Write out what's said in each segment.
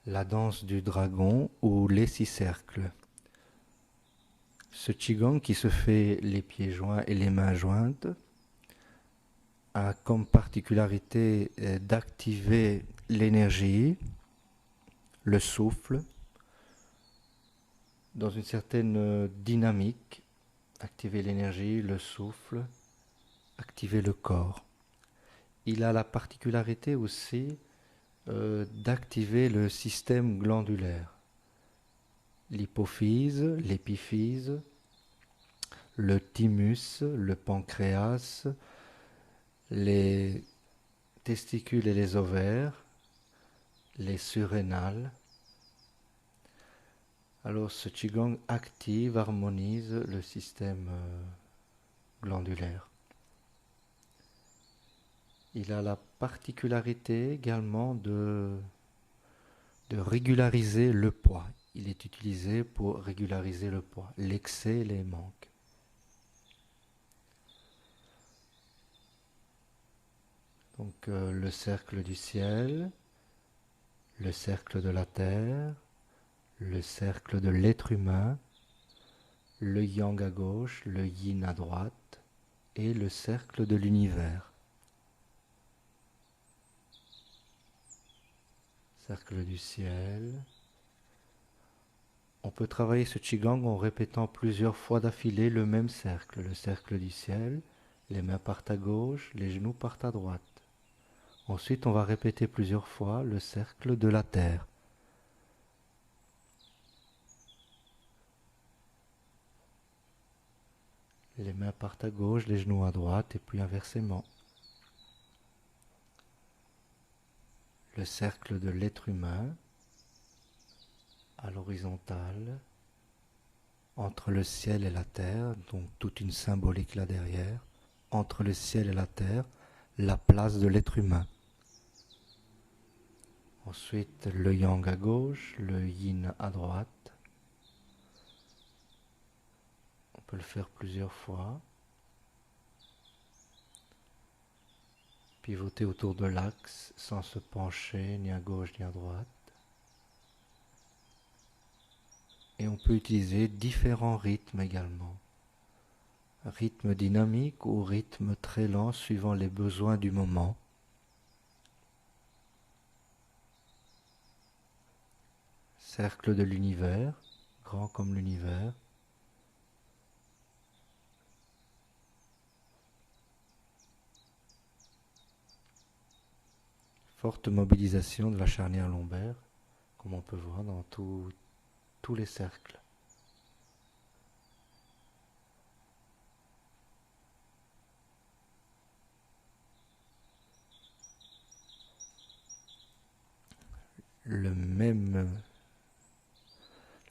la danse du dragon ou les six cercles. Ce qigong qui se fait les pieds joints et les mains jointes a comme particularité d'activer l'énergie, le souffle, dans une certaine dynamique, activer l'énergie, le souffle, activer le corps. Il a la particularité aussi d'activer le système glandulaire, l'hypophyse, l'épiphyse, le thymus, le pancréas, les testicules et les ovaires, les surrénales. Alors ce qigong active, harmonise le système glandulaire. Il a la particularité également de régulariser le poids. Il est utilisé pour régulariser le poids, l'excès et les manques. Donc le cercle du ciel, le cercle de la terre, le cercle de l'être humain, le yang à gauche, le yin à droite et le cercle de l'univers. Cercle du ciel. On peut travailler ce qigong en répétant plusieurs fois d'affilée le même cercle, le cercle du ciel. Les mains partent à gauche, les genoux partent à droite. Ensuite, on va répéter plusieurs fois le cercle de la terre. Les mains partent à gauche, les genoux à droite et puis inversement. Le cercle de l'être humain à l'horizontale, entre le ciel et la terre, donc toute une symbolique là derrière, entre le ciel et la terre, la place de l'être humain. Ensuite, le yang à gauche, le yin à droite. On peut le faire plusieurs fois. Pivoter autour de l'axe sans se pencher ni à gauche ni à droite. Et on peut utiliser différents rythmes également. Rythme dynamique ou rythme très lent suivant les besoins du moment. Cercle de l'univers, grand comme l'univers. Forte mobilisation de la charnière lombaire, comme on peut voir dans tous les cercles.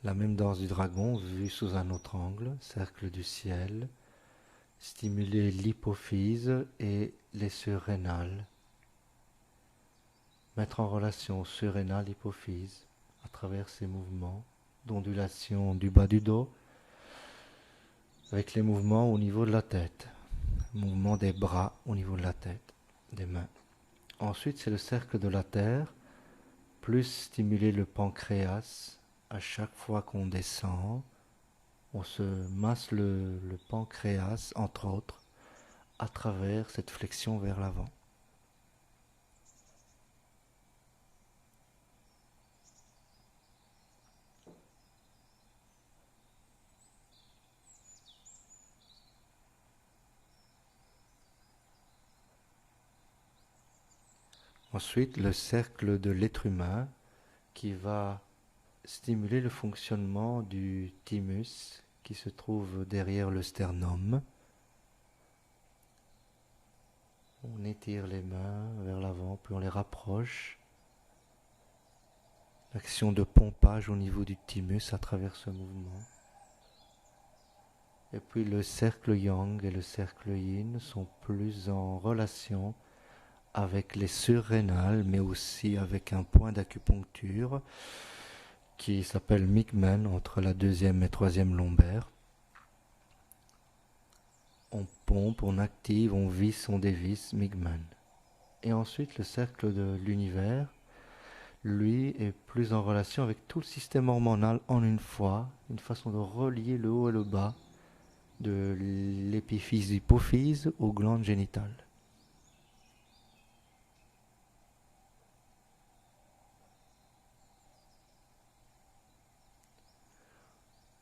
La même danse du dragon vue sous un autre angle, cercle du ciel, stimuler l'hypophyse et les surrénales. Mettre en relation surrénale-hypophyse à travers ces mouvements d'ondulation du bas du dos avec les mouvements au niveau de la tête, mouvement des bras au niveau de la tête, des mains. Ensuite, c'est le cercle de la terre, plus stimuler le pancréas. À chaque fois qu'on descend, on se masse le pancréas, entre autres, à travers cette flexion vers l'avant. Ensuite, le cercle de l'être humain qui va stimuler le fonctionnement du thymus qui se trouve derrière le sternum. On étire les mains vers l'avant, puis on les rapproche. L'action de pompage au niveau du thymus à travers ce mouvement. Et puis le cercle yang et le cercle yin sont plus en relation avec les surrénales, mais aussi avec un point d'acupuncture qui s'appelle Migmen entre la deuxième et troisième lombaire. On pompe, on active, on visse, on dévisse, Migmen. Et ensuite le cercle de l'univers. lui, est plus en relation avec tout le système hormonal en une fois, une façon de relier le haut et le bas de l'épiphyse-hypophyse aux glandes génitales.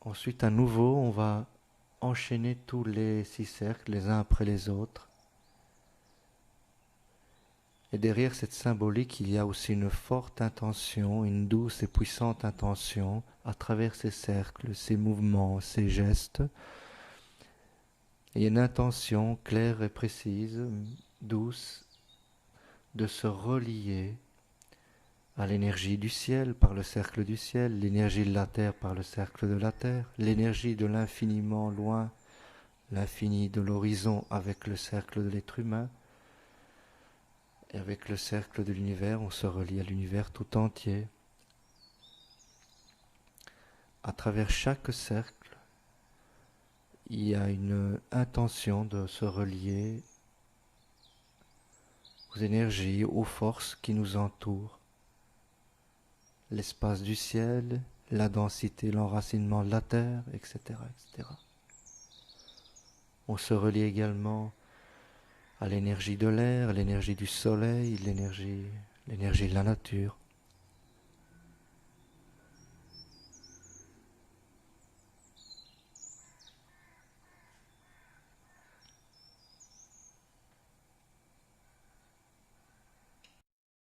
Ensuite, à nouveau, on va enchaîner tous les 6 cercles les uns après les autres. Et derrière cette symbolique, il y a aussi une forte intention, une douce et puissante intention à travers ces cercles, ces mouvements, ces gestes. Il y a une intention claire et précise, douce, de se relier à l'énergie du ciel par le cercle du ciel, l'énergie de la terre par le cercle de la terre, l'énergie de l'infiniment loin, l'infini de l'horizon avec le cercle de l'être humain. Et avec le cercle de l'univers, on se relie à l'univers tout entier. À travers chaque cercle, il y a une intention de se relier aux énergies, aux forces qui nous entourent. L'espace du ciel, la densité, l'enracinement de la terre, etc., etc. On se relie également à l'énergie de l'air, l'énergie du soleil, l'énergie de la nature.